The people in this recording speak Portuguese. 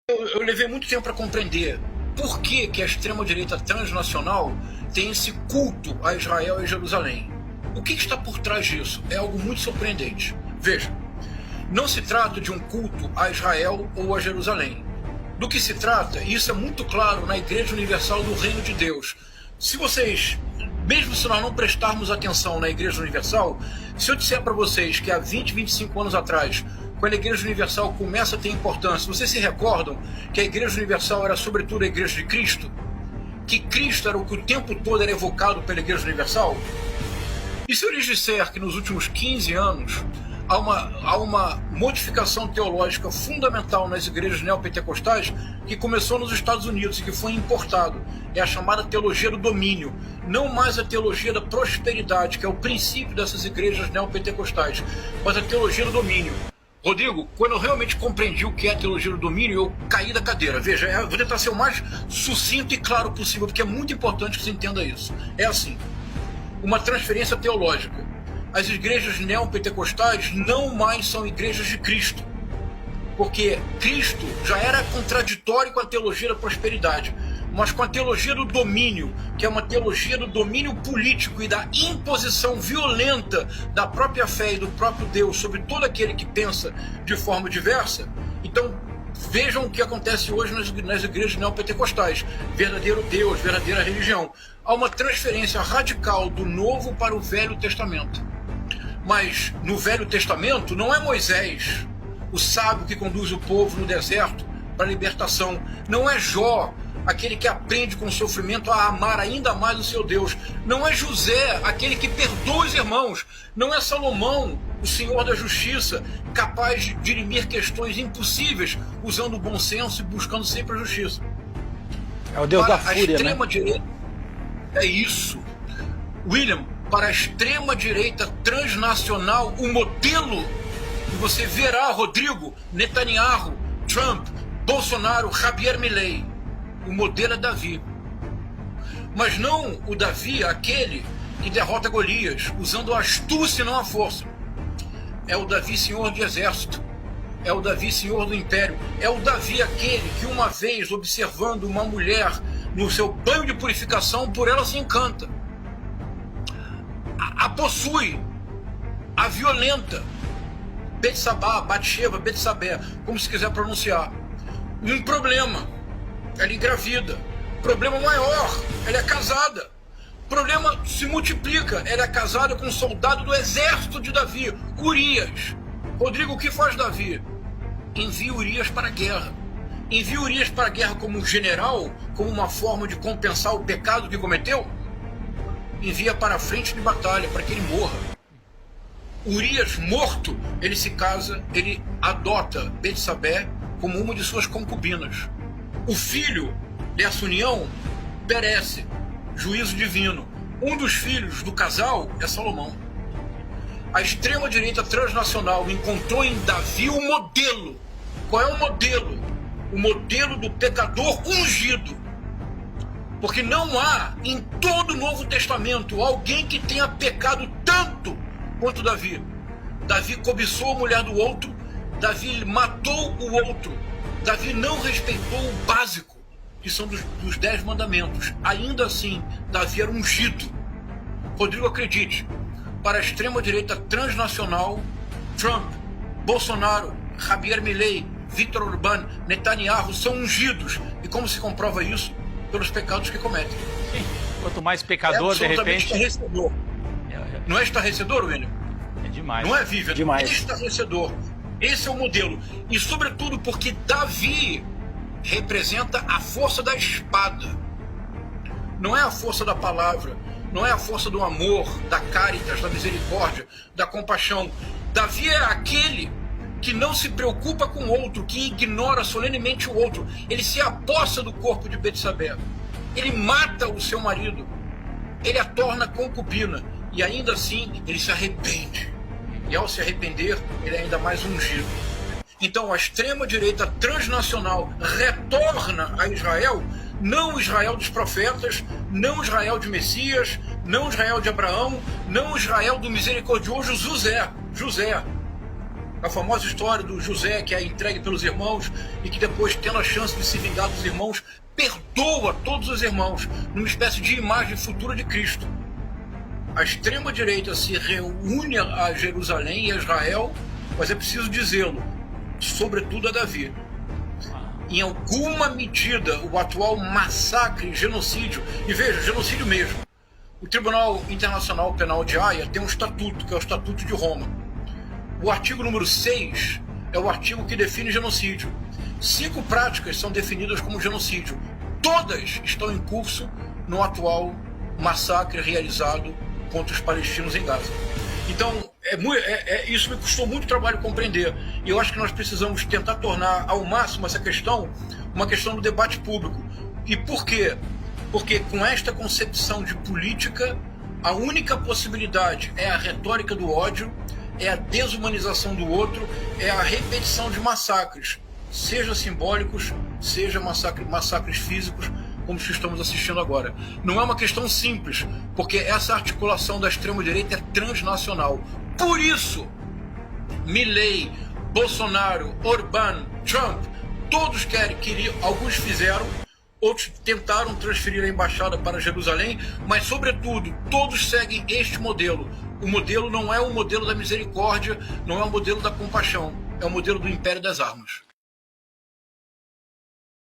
Eu levei muito tempo para compreender por que a extrema-direita transnacional tem esse culto a Israel e Jerusalém. O que está por trás disso? É algo muito surpreendente. Veja, não se trata de um culto a Israel ou a Jerusalém. Do que se trata, e isso é muito claro na Igreja Universal do Reino de Deus. Se vocês, mesmo se nós não prestarmos atenção na Igreja Universal, se eu disser para vocês que há 20, 25 anos atrás, quando a Igreja Universal começa a ter importância, vocês se recordam que a Igreja Universal era sobretudo a Igreja de Cristo? Que Cristo era o que o tempo todo era evocado pela Igreja Universal? E se eu lhes disser que nos últimos 15 anos há uma modificação teológica fundamental nas igrejas neopentecostais que começou nos Estados Unidos e que foi importado? É a chamada teologia do domínio, não mais a teologia da prosperidade, que é o princípio dessas igrejas neopentecostais, mas a teologia do domínio. Rodrigo, quando eu realmente compreendi o que é a teologia do domínio, eu caí da cadeira. Veja, eu vou tentar ser o mais sucinto e claro possível, porque é muito importante que você entenda isso. É assim, uma transferência teológica. As igrejas neopentecostais não mais são igrejas de Cristo, porque Cristo já era contraditório com a teologia da prosperidade, mas com a teologia do domínio, que é uma teologia do domínio político e da imposição violenta da própria fé e do próprio Deus sobre todo aquele que pensa de forma diversa. Então, vejam o que acontece hoje nas igrejas neopentecostais. Verdadeiro Deus, verdadeira religião. Há uma transferência radical do Novo para o Velho Testamento. Mas no Velho Testamento não é Moisés, o sábio que conduz o povo no deserto para a libertação. Não é Jó, aquele que aprende com o sofrimento a amar ainda mais o seu Deus. Não é José, aquele que perdoa os irmãos. Não é Salomão, o Senhor da Justiça, capaz de dirimir questões impossíveis, usando o bom senso e buscando sempre a justiça. É o Deus para da fúria, a extrema-direita, é isso. William, para a extrema-direita transnacional, o modelo que você verá, Rodrigo, Netanyahu, Trump, Bolsonaro, Javier Milei, o modelo é Davi. Mas não o Davi, aquele que derrota Golias, usando a astúcia e não a força. É o Davi senhor de exército. É o Davi senhor do império. É o Davi aquele que uma vez, observando uma mulher no seu banho de purificação, por ela se encanta. A possui, a violenta. Betsabá, Batsheva, Betsabé, como se quiser pronunciar. Um problema. Ela engravida. Problema maior, ela é casada. Problema se multiplica, ela é casada com um soldado do exército de Davi, Urias. Rodrigo, o que faz Davi? Envia Urias para a guerra. Envia Urias para a guerra como um general, como uma forma de compensar o pecado que cometeu? Envia para a frente de batalha, para que ele morra. Urias morto, ele se casa, ele adota Betsabé como uma de suas concubinas. O filho dessa união perece, juízo divino. Um dos filhos do casal é Salomão. A extrema-direita transnacional encontrou em Davi o modelo. Qual é o modelo? O modelo do pecador ungido. Porque não há em todo o Novo Testamento alguém que tenha pecado tanto quanto Davi. Davi cobiçou a mulher do outro, Davi matou o outro, Davi não respeitou o básico, que são dos 10 mandamentos. Ainda assim, Davi era ungido. Rodrigo, acredite, para a extrema-direita transnacional, Trump, Bolsonaro, Javier Milei, Viktor Orbán, Netanyahu são ungidos. E como se comprova isso? Pelos pecados que cometem. Sim. Quanto mais pecador, de repente... Estarrecedor. Não é estarrecedor, William? É demais. Não é, Vivian? Demais. É estarrecedor. Esse é o modelo. E sobretudo porque Davi representa a força da espada. Não é a força da palavra, não é a força do amor, da caritas, da misericórdia, da compaixão. Davi é aquele que não se preocupa com o outro, que ignora solenemente o outro. Ele se apossa do corpo de Betsabé. Ele mata o seu marido. Ele a torna concubina. E ainda assim, ele se arrepende. E ao se arrepender, ele é ainda mais ungido. Então, a extrema-direita transnacional retorna a Israel, não o Israel dos profetas, não o Israel de Messias, não o Israel de Abraão, não o Israel do misericordioso José. A famosa história do José, que é entregue pelos irmãos e que depois, tendo a chance de se vingar dos irmãos, perdoa todos os irmãos, numa espécie de imagem futura de Cristo. A extrema-direita se reúne a Jerusalém e a Israel, mas é preciso dizê-lo, sobretudo a Davi. Em alguma medida, o atual massacre, genocídio, e veja, genocídio mesmo. O Tribunal Internacional Penal de Haia tem um estatuto, que é o Estatuto de Roma. O artigo número 6 é o artigo que define genocídio. 5 práticas são definidas como genocídio. Todas estão em curso no atual massacre realizado contra os palestinos em Gaza. Então, isso me custou muito trabalho compreender. E eu acho que nós precisamos tentar tornar ao máximo essa questão uma questão do debate público. E por quê? Porque com esta concepção de política, a única possibilidade é a retórica do ódio, é a desumanização do outro, é a repetição de massacres, seja simbólicos, seja massacres físicos, como os que estamos assistindo agora. Não é uma questão simples, porque essa articulação da extrema-direita é transnacional. Por isso, Milei, Bolsonaro, Orbán, Trump, todos queriam, alguns fizeram, outros tentaram transferir a embaixada para Jerusalém, mas, sobretudo, todos seguem este modelo. O modelo não é o modelo da misericórdia, não é o modelo da compaixão, é o modelo do império das armas.